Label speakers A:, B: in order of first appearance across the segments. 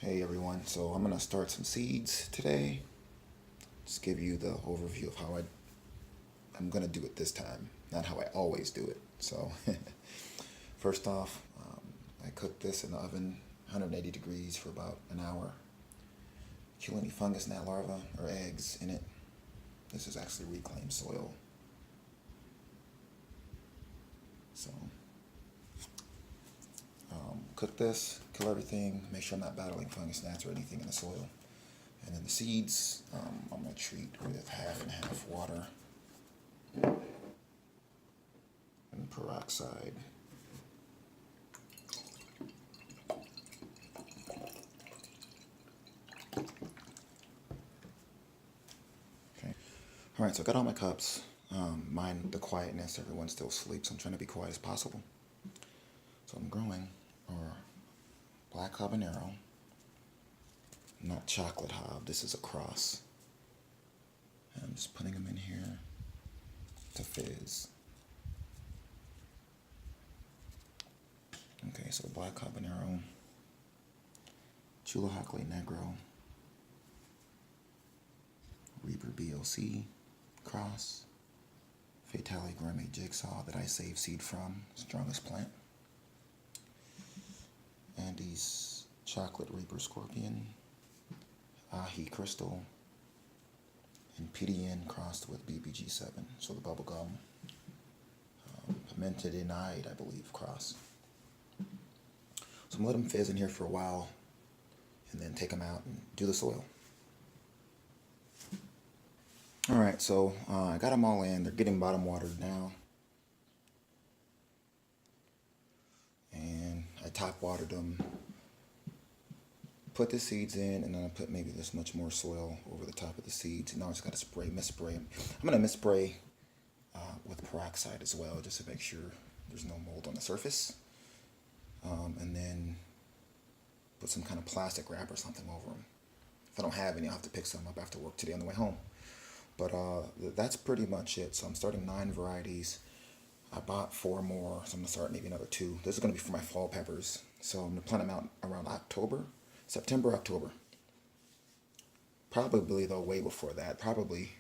A: Hey everyone, so I'm gonna start some seeds today. Just give you the overview of how I'm gonna do it this time, not how I always do it. So first off, I cook this in the oven, 180 degrees for about an hour. Kill any fungus, gnat larvae, or eggs in it. This is actually reclaimed soil. So cook this, kill everything, make sure I'm not battling fungus, gnats, or anything in the soil. And then the seeds, I'm going to treat with half and half water and peroxide. Okay. All right, so I got all my cups. Mind the quietness, everyone still sleeps, so I'm trying to be quiet as possible. So I'm growing black habanero, not chocolate hob, this is a cross. And I'm just putting them in here to fizz. Okay, so black habanero, Chulo Hockley Negro, Reaper BOC, cross, Fatale Gourmet Jigsaw that I saved seed from, strongest plant. Andy's Chocolate Reaper Scorpion, Ahi Crystal, and PDN crossed with BBG7, so the bubblegum. Pimented Inide, I believe, cross. So I'm going to let them fizz in here for a while, and then take them out and do the soil. Alright, so I got them all in. They're getting bottom watered now. And I top watered them. Put the seeds in, and then I put maybe this much more soil over the top of the seeds. And now I just got to spray, misspray them. I'm going to misspray with peroxide as well, just to make sure there's no mold on the surface. And then put some kind of plastic wrap or something over them. If I don't have any, I'll have to pick some up after work today on the way home. But that's pretty much it. So I'm starting 9 varieties. I bought 4 more, so I'm going to start maybe another 2. This is going to be for my fall peppers. So I'm going to plant them out around September, October. Probably, though, way before that. Probably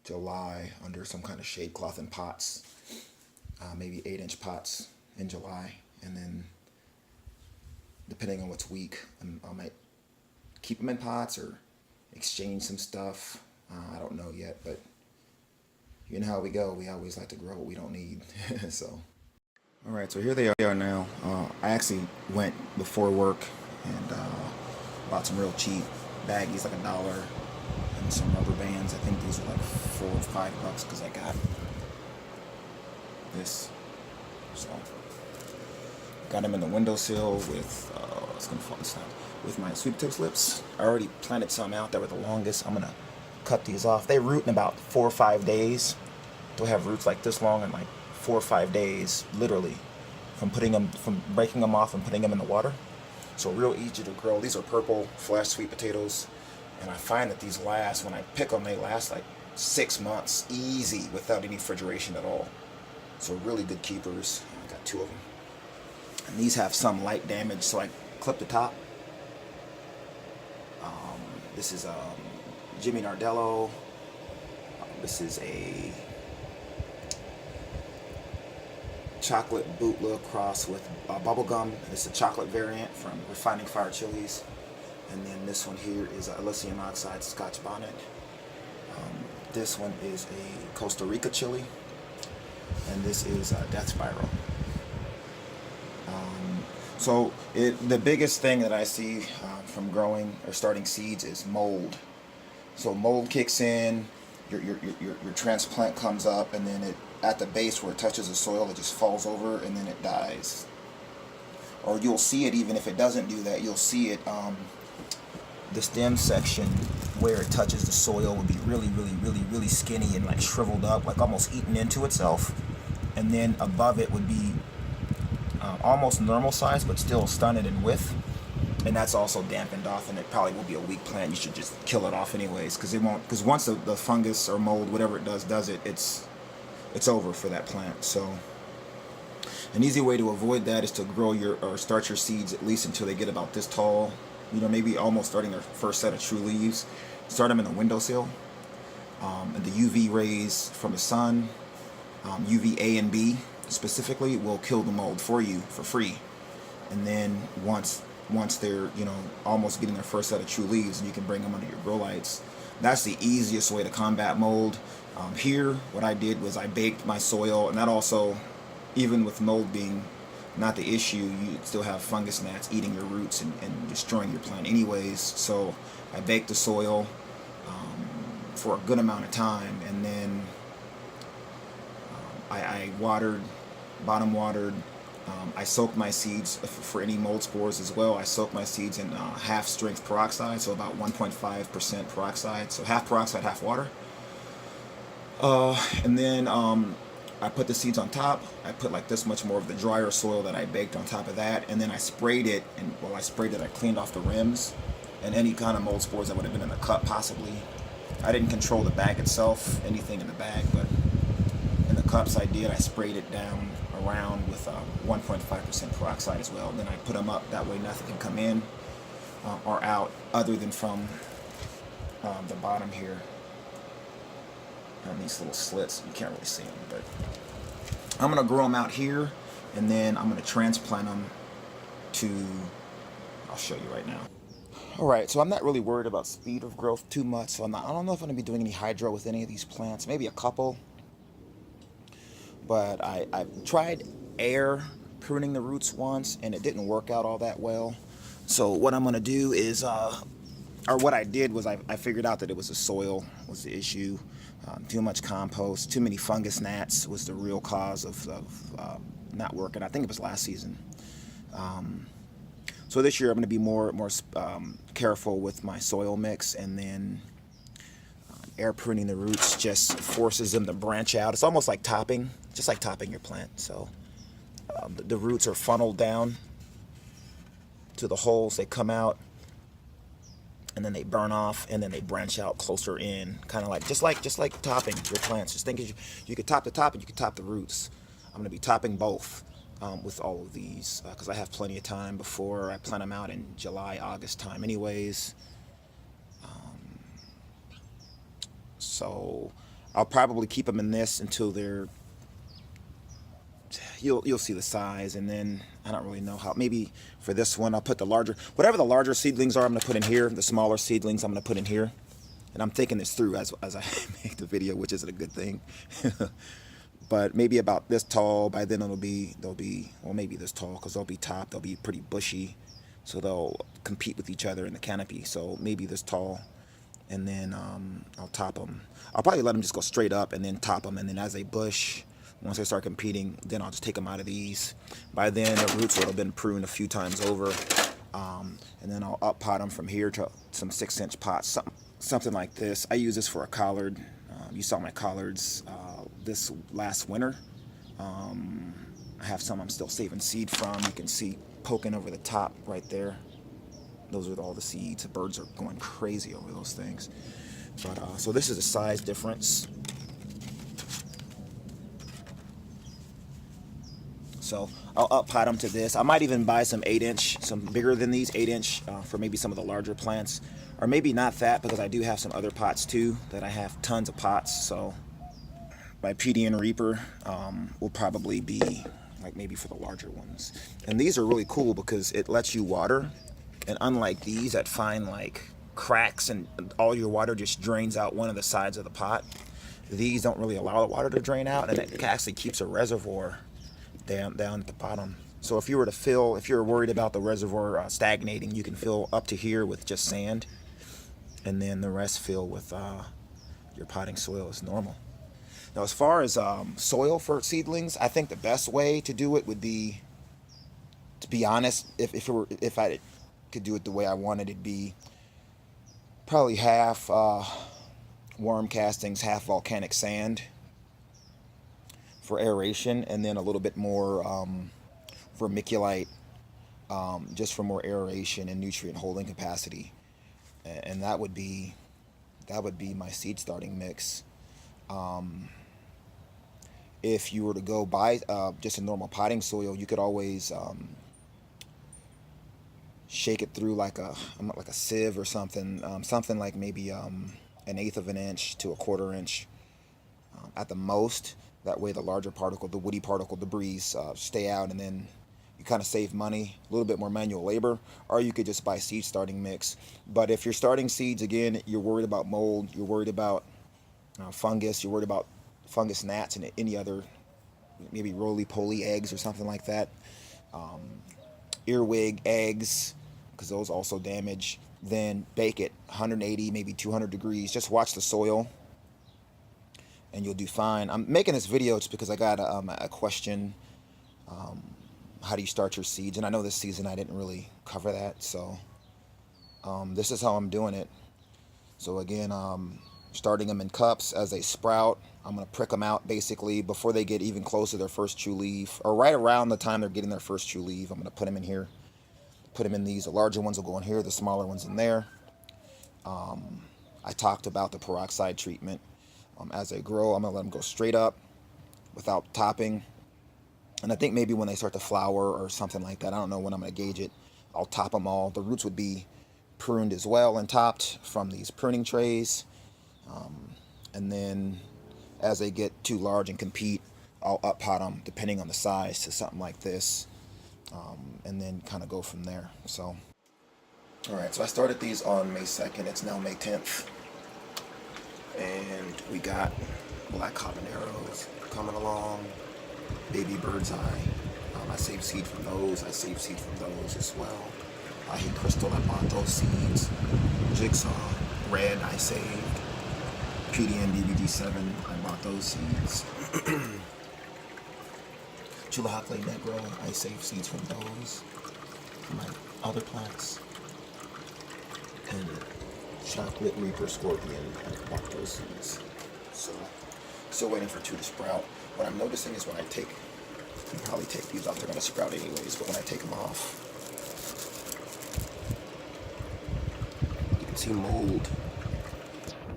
A: July under some kind of shade cloth in pots. Maybe 8-inch pots in July. And then, depending on what's weak, I might keep them in pots or exchange some stuff. I don't know yet, but you know how we go. We always like to grow what we don't need. So, all right, so here they are now. I actually went before work and bought some real cheap baggies, like $1, and some rubber bands. I think these are like $4 or $5 because I got this. So, got them in the windowsill with it's gonna fall this time with my sweet potato slips. I already planted some out that were the longest. I'm gonna cut these off. They root in about 4 or 5 days. They'll have roots like this long in like 4 or 5 days, literally, from breaking them off and putting them in the water. So real easy to grow. These are purple flash sweet potatoes, and I find that these last, when I pick them, they last like 6 months, easy, without any refrigeration at all. So really good keepers. I got 2 of them. And these have some light damage, so I clip the top. This is Jimmy Nardello. This is a chocolate bootleg cross with bubblegum. It's a chocolate variant from Refining Fire Chilies. And then this one here is Elysium Oxide Scotch Bonnet. This one is a Costa Rica chili. And this is Death Spiral. So the biggest thing that I see from growing or starting seeds is mold. So mold kicks in, your transplant comes up, and then at the base where it touches the soil, it just falls over and then it dies. Or you'll see it, even if it doesn't do that, you'll see it, the stem section where it touches the soil will be really skinny and like shriveled up, like almost eaten into itself. And then above it would be almost normal size, but still stunted in width. And that's also dampened off, and it probably will be a weak plant. You should just kill it off anyways, because it won't. Because once the fungus or mold, whatever it does it, it's over for that plant. So an easy way to avoid that is to grow or start your seeds at least until they get about this tall, maybe almost starting their first set of true leaves, start them in the windowsill. And the UV rays from the sun, UVA and B specifically, will kill the mold for you for free. And then once they're almost getting their first set of true leaves, and you can bring them under your grow lights. That's the easiest way to combat mold. Here, what I did was I baked my soil, and that also, even with mold being not the issue, you still have fungus gnats eating your roots and destroying your plant anyways. So I baked the soil for a good amount of time, and then I watered, bottom watered. I soaked my seeds for any mold spores as well. I soaked my seeds in half strength peroxide, so about 1.5% peroxide, so half peroxide, half water. And then I put the seeds on top. I put like this much more of the drier soil that I baked on top of that, and then I sprayed it. And while I sprayed it, I cleaned off the rims and any kind of mold spores that would have been in the cup possibly. I didn't control the bag itself, anything in the bag, but in the cups I did. I sprayed it down around with 1.5% peroxide as well. Then I put them up, that way nothing can come in or out other than from the bottom here. And these little slits, you can't really see them, but I'm gonna grow them out here, and then I'm gonna transplant them to, I'll show you right now. All right, so I'm not really worried about speed of growth too much, so I don't know if I'm gonna be doing any hydro with any of these plants, maybe a couple. But I've tried air pruning the roots once, and it didn't work out all that well. So what I'm gonna do is, or what I did was I figured out that it was the soil was the issue. Too much compost, too many fungus gnats was the real cause of not working. I think it was last season. So this year I'm going to be more careful with my soil mix, and then air pruning the roots just forces them to branch out. It's almost like topping, just like topping your plant. So the roots are funneled down to the holes, they come out, and then they burn off, and then they branch out closer in, kind of like just like topping your plants. Just think you could top the top and you could top the roots. I'm going to be topping both with all of these because I have plenty of time before I plant them out in July, August time anyways. So I'll probably keep them in this until they're, you'll see the size, and then I don't really know how. Maybe for this one I'll put the larger, whatever the larger seedlings are, I'm going to put in here. The smaller seedlings I'm going to put in here. And I'm thinking this through as I make the video, which isn't a good thing. But maybe about this tall. By then they'll be well, maybe this tall, because they'll be topped. They'll be pretty bushy, so they'll compete with each other in the canopy. So maybe this tall, and then I'll top them. I'll probably let them just go straight up and then top them, and then as they bush, once they start competing, then I'll just take them out of these. By then, the roots will have been pruned a few times over, and then I'll up pot them from here to some 6-inch pots, something like this. I use this for a collard. You saw my collards this last winter. I have some I'm still saving seed from. You can see poking over the top right there. Those are all the seeds. The birds are going crazy over those things. But so this is a size difference. So I'll up pot them to this. I might even buy some 8-inch, some bigger than these, 8-inch for maybe some of the larger plants. Or maybe not that, because I do have some other pots too, that I have tons of pots. So my PD and Reaper will probably be like maybe for the larger ones. And these are really cool because it lets you water. And unlike these that find like cracks and all your water just drains out one of the sides of the pot, these don't really allow the water to drain out, and it actually keeps a reservoir down at the bottom. So if you were to fill, if you're worried about the reservoir stagnating, you can fill up to here with just sand, and then the rest fill with your potting soil as normal. Now, as far as soil for seedlings, I think the best way to do it would be, to be honest, if I could do it the way I wanted it to be, probably half worm castings, half volcanic sand for aeration, and then a little bit more vermiculite just for more aeration and nutrient holding capacity. And that would be my seed starting mix. If you were to go buy just a normal potting soil, you could always shake it through like a sieve or something, something like maybe an eighth of an inch to a quarter inch at the most. That way the larger particle, the woody particle debris, stay out, and then you kind of save money, a little bit more manual labor. Or you could just buy seed starting mix. But if you're starting seeds, again, you're worried about mold, you're worried about fungus, you're worried about fungus gnats and any other, maybe roly-poly eggs or something like that, earwig eggs, because those also damage, then bake it 180, maybe 200 degrees. Just watch the soil and you'll do fine. I'm making this video just because I got a question, how do you start your seeds? And I know this season I didn't really cover that, so this is how I'm doing it. So again, starting them in cups as they sprout. I'm going to prick them out basically before they get even close to their first true leaf, or right around the time they're getting their first true leaf. I'm going to put them in here, put them in these. The larger ones will go in here, the smaller ones in there. I talked about the peroxide treatment. As they grow, I'm going to let them go straight up without topping. And I think maybe when they start to flower or something like that, I don't know when I'm going to gauge it, I'll top them all. The roots would be pruned as well and topped from these pruning trays. And then as they get too large and compete, I'll up pot them depending on the size to something like this, and then kind of go from there. So, all right, so I started these on May 2nd. It's now May 10th. And we got black habaneros coming along, baby bird's eye. I saved seed from those. I saved seed from those as well. I hate crystal. I bought those seeds. Jigsaw red I saved. PDN DVD7, I bought those seeds. Chulahacle Negro, I saved seeds from those. From my other plants. And Chocolate Reaper Scorpion, I bought those seeds. So, still waiting for 2 to sprout. What I'm noticing is when I take, you probably take these off, they're going to sprout anyways, but when I take them off, you can see mold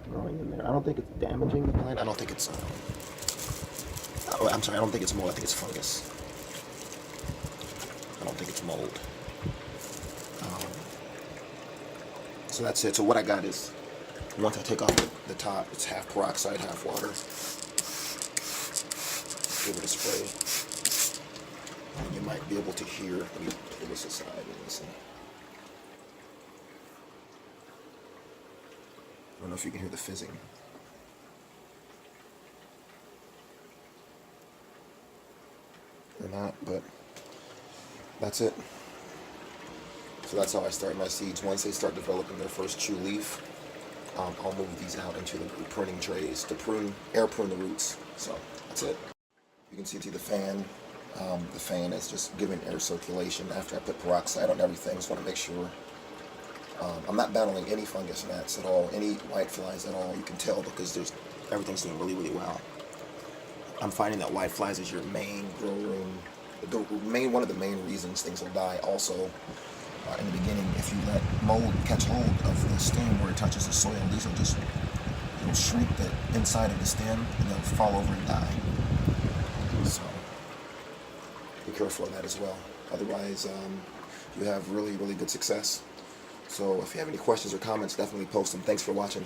A: growing in there. I don't think it's damaging the plant. I don't think it's, oh, I'm sorry, I don't think it's mold. I think it's fungus. I don't think it's mold. So that's it. So what I got is, once I take off the top, it's half peroxide, half water. Give it a spray. And you might be able to hear, let me pull this aside and listen. I don't know if you can hear the fizzing. Or not, but that's it. So that's how I start my seeds. Once they start developing their first true leaf, I'll move these out into the pruning trays to air prune the roots. So that's it. You can see through the fan. The fan is just giving air circulation after I put peroxide on everything. Just want to make sure I'm not battling any fungus gnats at all, any white flies at all. You can tell because everything's doing really, really well. I'm finding that white flies is your main grow room, one of the main reasons things will die. Also, in the beginning, if you let mold catch hold of the stem where it touches the soil, these will just, it'll shrink the inside of the stem and they'll fall over and die. So be careful of that as well. Otherwise, you have really, really good success. So if you have any questions or comments, definitely post them. Thanks for watching.